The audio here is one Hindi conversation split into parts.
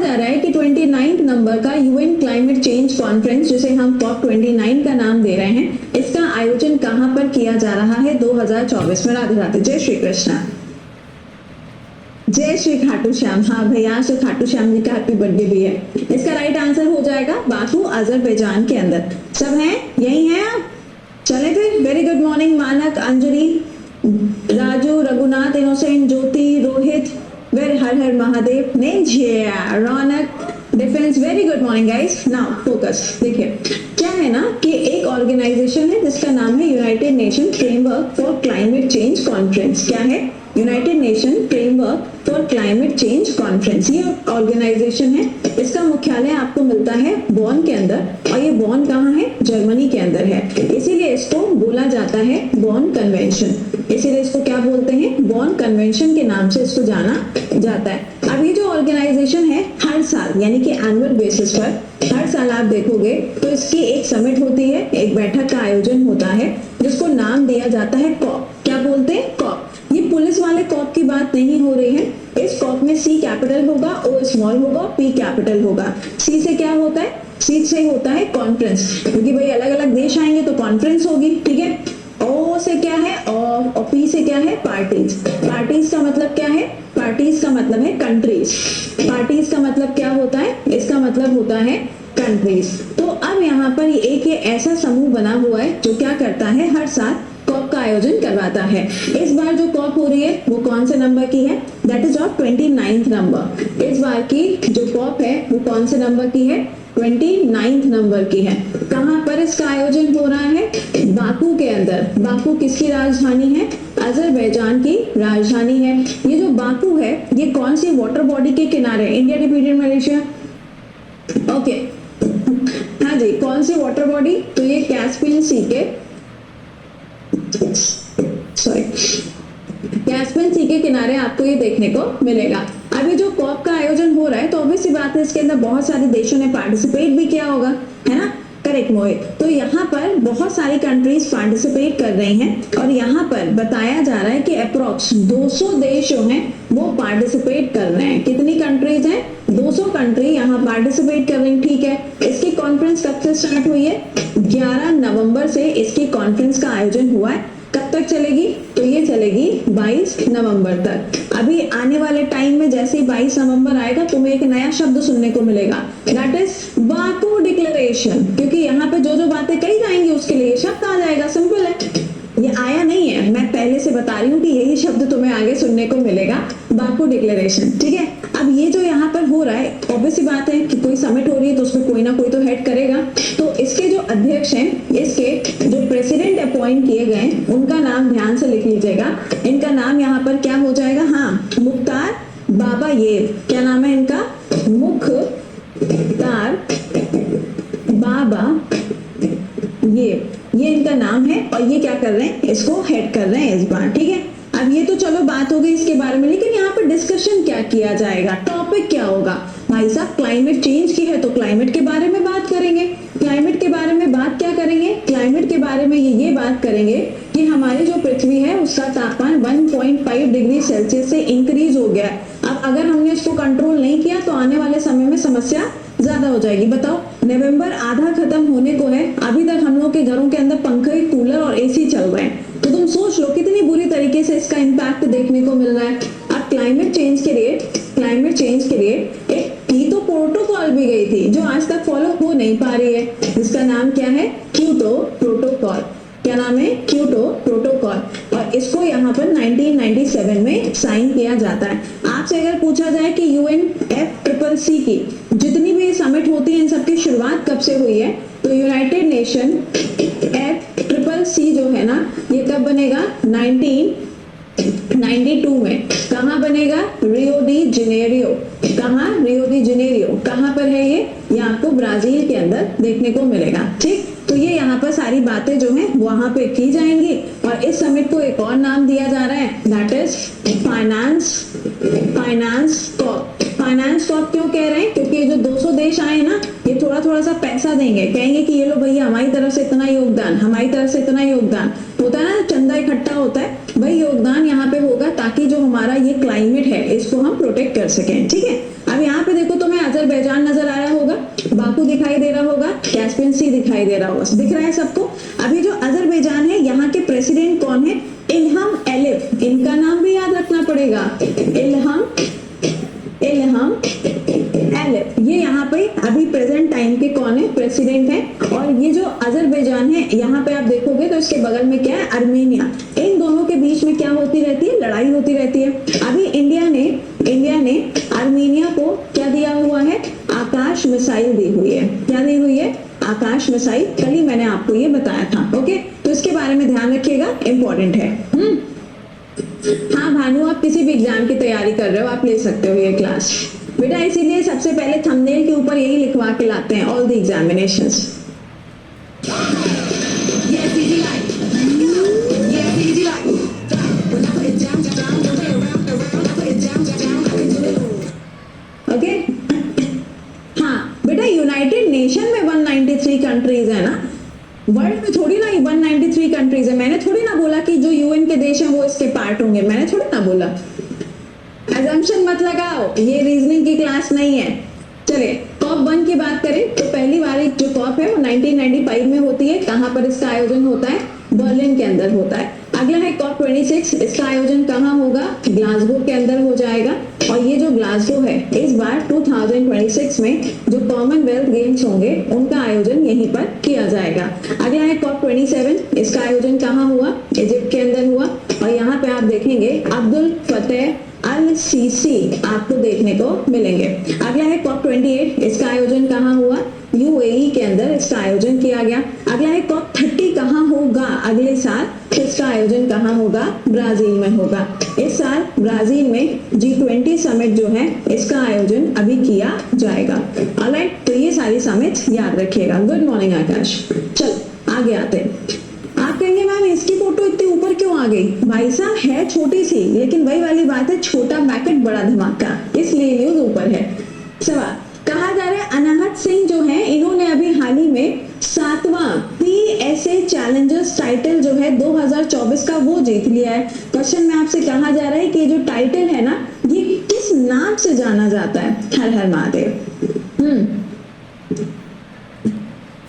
जा रहा है कि 29 नंबर का यूएन क्लाइमेट चेंज कॉन्फ्रेंस, जिसे हम COP29 का नाम दे रहे हैं, इसका आयोजन कहां पर किया जा रहा है 2024 में। राधे राधे, जय श्री कृष्णा, जय श्री खाटू श्याम। हाँ भैया, से खाटू श्याम जी का हैप्पी बर्थडे भी है। इसका राइट आंसर हो जाएगा बाकू, अजरबैजान के अंदर। सब हैं, यही हैं आप? चले फिर। Very good morning Manak, Anjali, Raju, Raghunath, Innocent, Jyoti, Rohit, very हर हर महादेव, नेंजिया, रौनक, डिफेंस। Very good morning guys. Now focus. देखिए क्या है ना कि एक ऑर्गेनाइजेशन है जिसका नाम है United nation framework for climate change conference. क्या है? United nation framework for climate change conference. ये ऑर्गेनाइजेशन है, इसका मुख्यालय आपको मिलता है बॉन के अंदर, और ये बॉन कहाँ है? जर्मनी के अंदर है। इसीलिए इसको बोला जाता है बॉन कन्वेंशन। इसीलिए इसको क्या बोलते हैं? बॉन कन्वेंशन के नाम से इसको जाना जाता है। अब ये जो ऑर्गेनाइजेशन है हर साल यानी कि एनुअल बेसिस पर हर साल आप देखोगे तो इसकी एक समिट होती है, एक बैठक का आयोजन होता है जिसको नाम दिया जाता है कॉप। क्या बोलते हैं? कॉप। ये पुलिस वाले कॉप की बात नहीं हो रही है। इस कॉप में सी कैपिटल होगा, ओ स्मॉल होगा, पी कैपिटल होगा। सी से क्या होता है? सी से होता है कॉन्फ्रेंस, क्योंकि भाई अलग अलग देश आएंगे तो कॉन्फ्रेंस होगी, ठीक है। ओ से क्या है? और पी से क्या है? पार्टीज। पार्टीज का मतलब क्या है? पार्टीज का मतलब है कंट्रीज। पार्टीज का मतलब क्या होता है? इसका मतलब होता है कंट्रीज। तो अब यहाँ पर एक ये ऐसा समूह बना हुआ है जो क्या करता है? हर साल कॉप का आयोजन करवाता है। इस बार जो कॉप हो रही है वो कौन से नंबर की है? That is of 29th number. इस बार की जो कॉप है वो कौन से नंबर की है? 29th नंबर की है। कहां पर इसका आयोजन हो रहा है? बाकू के अंदर। बाकू किसकी राजधानी है? अजरबैजान की राजधानी है। ये जो बाकू है ये कौन सी वाटर बॉडी के किनारे? India deputed Malaysia, okay. हाँ जी, कौन सी वाटर बॉडी? तो ये कैस्पियन सी के कैस्पियन सी के किनारे आपको ये देखने को मिलेगा। अभी जो कॉप का आयोजन हो रहा है तो ऑब्वियस सी बात है इसके अंदर बहुत सारे देशों ने पार्टिसिपेट भी किया होगा, है ना? करेक्ट मोहित। तो यहाँ पर बहुत सारी कंट्रीज पार्टिसिपेट कर रही हैं और यहाँ पर बताया जा रहा है कि अप्रोक्स 200 देश जो हैं वो पार्टिसिपेट कर रहे हैं। कितनी कंट्रीज हैं? 200 कंट्री यहाँ पार्टिसिपेट कर रही हैं, ठीक है। इसकी कॉन्फ्रेंस कब से स्टार्ट हुई है? 11 नवंबर से इसकी कॉन्फ्रेंस का आयोजन हुआ है। कब तक चलेगी? तो ये चलेगी 22 नवंबर तक। अभी आने वाले टाइम में जैसे ही 22 नवंबर आएगा तुम्हें एक नया शब्द सुनने को मिलेगा, दैट इज बाकू डिक्लेरेशन। क्योंकि यहाँ पे जो जो बातें कही जाएंगी उसके लिए शब्द आ जाएगा। सिंपल है, ये आया नहीं है, मैं पहले से बता रही हूँ कि यही शब्द तुम्हें आगे सुनने को मिलेगा, बाकू डिक्लेरेशन, ठीक है। अब ये जो यहाँ पर हो रहा है ऑब्वियस सी बात है कि कोई समिट हो रही है तो उसमें कोई ना कोई तो हेड करेगा। तो इसके जो अध्यक्ष हैं, इसके जो प्रेसिडेंट अपॉइंट किए गए उनका नाम ध्यान से लिख लीजिएगा। इनका नाम यहाँ पर क्या हो जाएगा? हाँ, मुख्तार बाबायेव। क्या नाम है इनका? मुख्तार बाबायेव, ये इनका नाम है और ये क्या कर रहे हैं? इसको हेड कर रहे हैं इस बार, ठीक है। अब ये तो चलो बात हो गई इसके बारे में, लेकिन यहाँ पर डिस्कशन क्या किया जाएगा? टॉपिक क्या होगा? भाई साहब क्लाइमेट चेंज की है तो क्लाइमेट के बारे में बात करेंगे। क्लाइमेट के बारे में बात क्या करेंगे? क्लाइमेट के बारे में ये बात करेंगे कि हमारी जो पृथ्वी है उसका तापमान 1.5 डिग्री सेल्सियस से इंक्रीज हो गया है। अब अगर हमने इसको कंट्रोल नहीं किया तो आने वाले समय में समस्या ज्यादा हो जाएगी। बताओ, नवंबर आधा खत्म होने को है, अभी तक हम लोग के घरों के अंदर पंखे, कूलर और एसी चल रहे हैं। तो तुम सोच लो कितनी बुरी तरीके से इसका इम्पैक्ट देखने को मिल रहा है। अब क्लाइमेट चेंज के लिए एक की तो प्रोटोकॉल भी गई थी जो आज तक फॉलो हो नहीं पा रही है, जिसका नाम क्या है? Kyoto protocol. क्या नाम है? Kyoto protocol. और इसको यहाँ पर 1997 में साइन किया जाता है। आपसे अगर पूछा जाए कि UNFCCC की जितनी भी समिट होती है इन सबकी शुरुआत कब से हुई है, तो यूनाइटेड नेशन FCCC जो है ना, ये कब बनेगा? 1992 में। कहाँ बनेगा? Rio de Janeiro. कहाँ? Rio de Janeiro. कहाँ पर है ये आपको ब्राजील के अंदर देखने को मिलेगा, ठीक। तो ये यहाँ पर सारी बातें जो हैं वहां पे की जाएंगी और इस समिट को एक और नाम दिया जा रहा है, that is finance cop. Finance cop क्यों कह रहे हैं? क्योंकि जो 200 देश आए ना, ये थोड़ा थोड़ा सा पैसा देंगे, कहेंगे कि ये लो भैया हमारी तरफ से इतना योगदान, हमारी तरफ से इतना योगदान होता है ना, चंदा इकट्ठा होता है, वही योगदान यहाँ पे होगा ताकि जो हमारा ये क्लाइमेट है इसको हम प्रोटेक्ट कर सकें, ठीक है। अब यहाँ पे देखो तुम्हें कैस्पियन सी दिखाई दे रहा होगा, दिख रहा है सबको। अभी जो अजरबैजान है, यहाँ के प्रेसिडेंट कौन है? इल्हम एलिफ। इनका नाम भी याद रखना पड़ेगा, इल्हम एलिफ। ये यहाँ पे अभी प्रेजेंट टाइम के कौन है? प्रेसिडेंट है। और ये जो अजरबैजान है, यहाँ पे आप देखोगे तो इसके बगल में क्या है? अर्मेनिया। इन दोनों के बीच में क्या होती रहती है? लड़ाई होती रहती है। अभी इंडिया ने अर्मेनिया को क्या दिया हुआ है? आकाश मिसाइल दी हुई है। क्या दी हुई है? आकाश मिसाइल। कल ही मैंने आपको ये बताया था। ओके, तो इसके बारे में ध्यान रखिएगा, इंपॉर्टेंट है। हाँ भानु, आप किसी भी एग्जाम की तैयारी कर रहे हो, आप ले सकते हो ये क्लास बेटा। इसीलिए सबसे पहले थंबनेल के ऊपर यही लिखवा के लाते हैं, ऑल द एग्जामिनेशंस। ओके, हाँ बेटा, यूनाइटेड नेशन में 193 कंट्रीज है ना, वर्ल्ड में थोड़ी ना 193 कंट्रीज है। मैंने थोड़ी ना बोला कि जो यूएन के देश हैं वो इसके पार्ट होंगे, मैंने थोड़ी ना बोला। अजम्पशन मत लगाओ, ये रीजनिंग की क्लास नहीं है। चलिए, कॉप 1 की बात करें तो पहली बार जो कॉप है वो 1995 में होती है। कहाँ पर इसका आयोजन होता है? बर्लिन के अंदर होता है। अगला है कॉप 26, इसका आयोजन कहाँ होगा? ग्लासगो के अंदर हो जाएगा। और ये जो ग्लासगो है, इस बार 2026 में जो कॉमनवेल्थ गेम्स होंगे उनका आयोजन यहीं पर किया जाएगा। अगला है कॉप 27, इसका आयोजन कहाँ हुआ? इजिप्ट के अंदर हुआ। और यहाँ पे आप देखेंगे अब्दुल फतेह अल सीसी आपको देखने को मिलेंगे। अगला है कॉप 28, इसका आयोजन कहाँ हुआ? यूएई के अंदर इसका आयोजन किया गया। अगला है कॉप 30 कहाँ होगा अगले साल? तो इसका आयोजन कहाँ होगा? ब्राजील में होगा। इस साल ब्राजील में G20 समिट जो है इसका आयोजन अभी किया जाएगा। ऑलराइट, तो ये सारी समिट याद रखिएगा। गुड मॉर्निंग आकाश। चल आगे आते हैं। आप कहेंगे मैम इसकी फोटो इतनी ऊपर क्यों आ गई? भाई साहब है छोटी सी, लेकिन वही वाली बात है, छोटा पैकेट बड़ा धमाका, इसलिए न्यूज ऊपर है। सवाल कहा जा रहा है अनाहत सिंह जो है, इन्होंने अभी हाल ही में 7वां PSA चैलेंजर्स टाइटल जो है 2024 का वो जीत लिया है। क्वेश्चन में आपसे कहा जा रहा है कि जो टाइटल है ना, ये किस नाम से जाना जाता है? हर हर महादेव।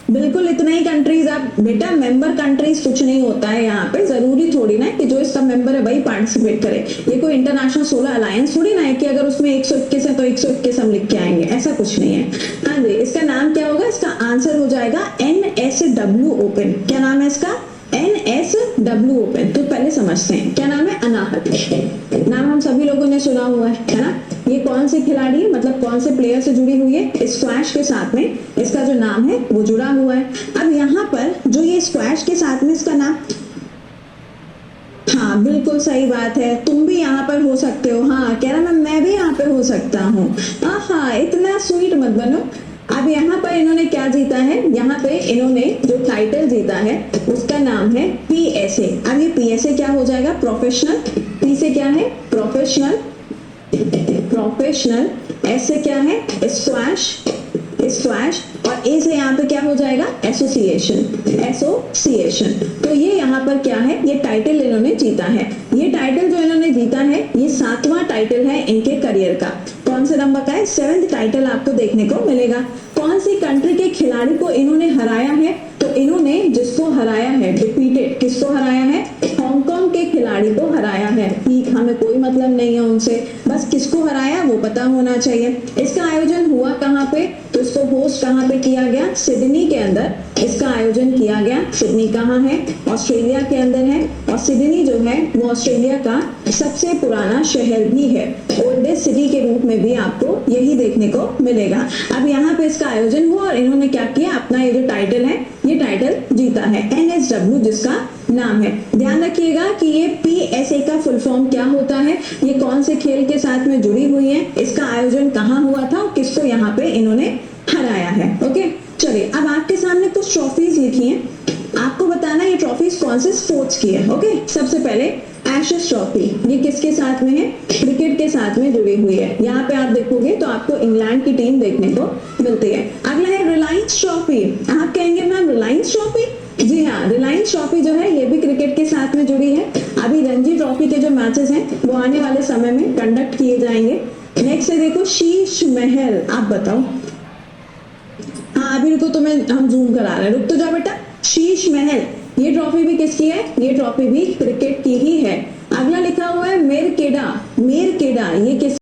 बिल्कुल इतना ही कंट्रीज। आप बेटा मेंबर कंट्रीज कुछ नहीं होता है यहाँ पे, जरूरी थोड़ी ना कि जो इसका मेंबर है वही पार्टिसिपेट करे। ये कोई इंटरनेशनल सोलर अलायंस थोड़ी ना है कि अगर उसमें 121 है तो 121 हम लिख के आएंगे, ऐसा कुछ नहीं है। हाँ जी, इसका नाम क्या होगा? इसका आंसर हो जाएगा NSW ओपन। क्या नाम है इसका? NSW open. तो पहले समझते हैं क्या नाम है? अनाहत। नाम हम सभी लोगों ने सुना हुआ है ना। ये कौन से खिलाड़ी है, मतलब कौन से प्लेयर से जुड़ी हुई है? स्क्वैश के साथ में इसका जो नाम है वो जुड़ा हुआ है। अब यहाँ पर जो ये स्क्वैश के साथ में इसका नाम, हाँ बिल्कुल सही बात है, तुम भी यहाँ पर हो सकते हो। हाँ कह रहा मैं भी यहाँ पे हो सकता हूँ। हाँ इतना स्वीट मत बनो। अब यहाँ पर इन्होंने क्या जीता है? यहाँ पे इन्होंने जो टाइटल जीता है उसका नाम है PSA। अब ये PSA क्या हो जाएगा? प्रोफेशनल। P से क्या है? प्रोफेशनल। S से क्या है? स्क्वैश। और A से यहाँ पे क्या हो जाएगा? एसोसिएशन। तो ये यहाँ पर क्या है? ये टाइटल इन्होंने जीता है। ये टाइटल जो इन्होंने जीता है ये 7वां टाइटल है इनके करियर का। कौन से नंबर का है? 7th टाइटल आपको देखने को मिलेगा। कौन सी कंट्री के खिलाड़ी को इन्होंने हराया है? तो इन्होंने जिसको हराया है, डिफीटेड, किसको हराया है? हांगकांग के खिलाड़ी को हराया है। ठीक, हमें कोई मतलब नहीं है उनसे, बस किसको हराया वो पता होना चाहिए। इसका आयोजन हुआ कहाँ पे? तो इसको होस्ट कहाँ पे किया गया? सिडनी के अंदर इसका आयोजन किया गया। सिडनी कहाँ है? ऑस्ट्रेलिया के अंदर है। और सिडनी जो है वो ऑस्ट्रेलिया का सबसे पुराना शहर भी है, ओल्डेस्ट सिटी के रूप में भी आपको यही देखने को मिलेगा। अब यहाँ पे इसका आयोजन हुआ और इन्होंने क्या किया? अपना ये जो टाइटल है ये टाइटल जीता है, NSW जिसका नाम है। ध्यान रखिएगा कि ये PSA का फुल फॉर्म क्या होता है, ये कौन से खेल के साथ में जुड़ी हुई है, इसका आयोजन कहाँ हुआ था और किसको यहाँ पे इन्होंने हराया है। ओके चलिए, अब आपके सामने कुछ ट्रॉफीज लिखी हैं, आपको बताना ये ट्रॉफीज कौन से स्पोर्ट्स की है। ओके, सबसे पहले एशेस ट्रॉफी, ये किसके साथ में है? क्रिकेट के साथ में जुड़ी हुई है। यहाँ पे आप देखोगे तो आपको इंग्लैंड की टीम देखने को मिलती है। अगला है रिलायंस ट्रॉफी। आप कहेंगे मैम रिलायंस ट्रॉफी? जी हाँ, रिलायंस ट्रॉफी जो है ये भी क्रिकेट के साथ में जुड़ी है। अभी रणजी ट्रॉफी के जो मैचेस हैं वो आने वाले समय में कंडक्ट किए जाएंगे। नेक्स्ट है देखो शीश महल। आप बताओ। हाँ अभी रुको, तुम्हें हम जूम करा रहे हैं, रुक तो जा बेटा। शीश महल, ये ट्रॉफी भी किसकी है? ये ट्रॉफी भी क्रिकेट की ही है। अगला लिखा हुआ है मेरकेडा, मेरकेडा ये किस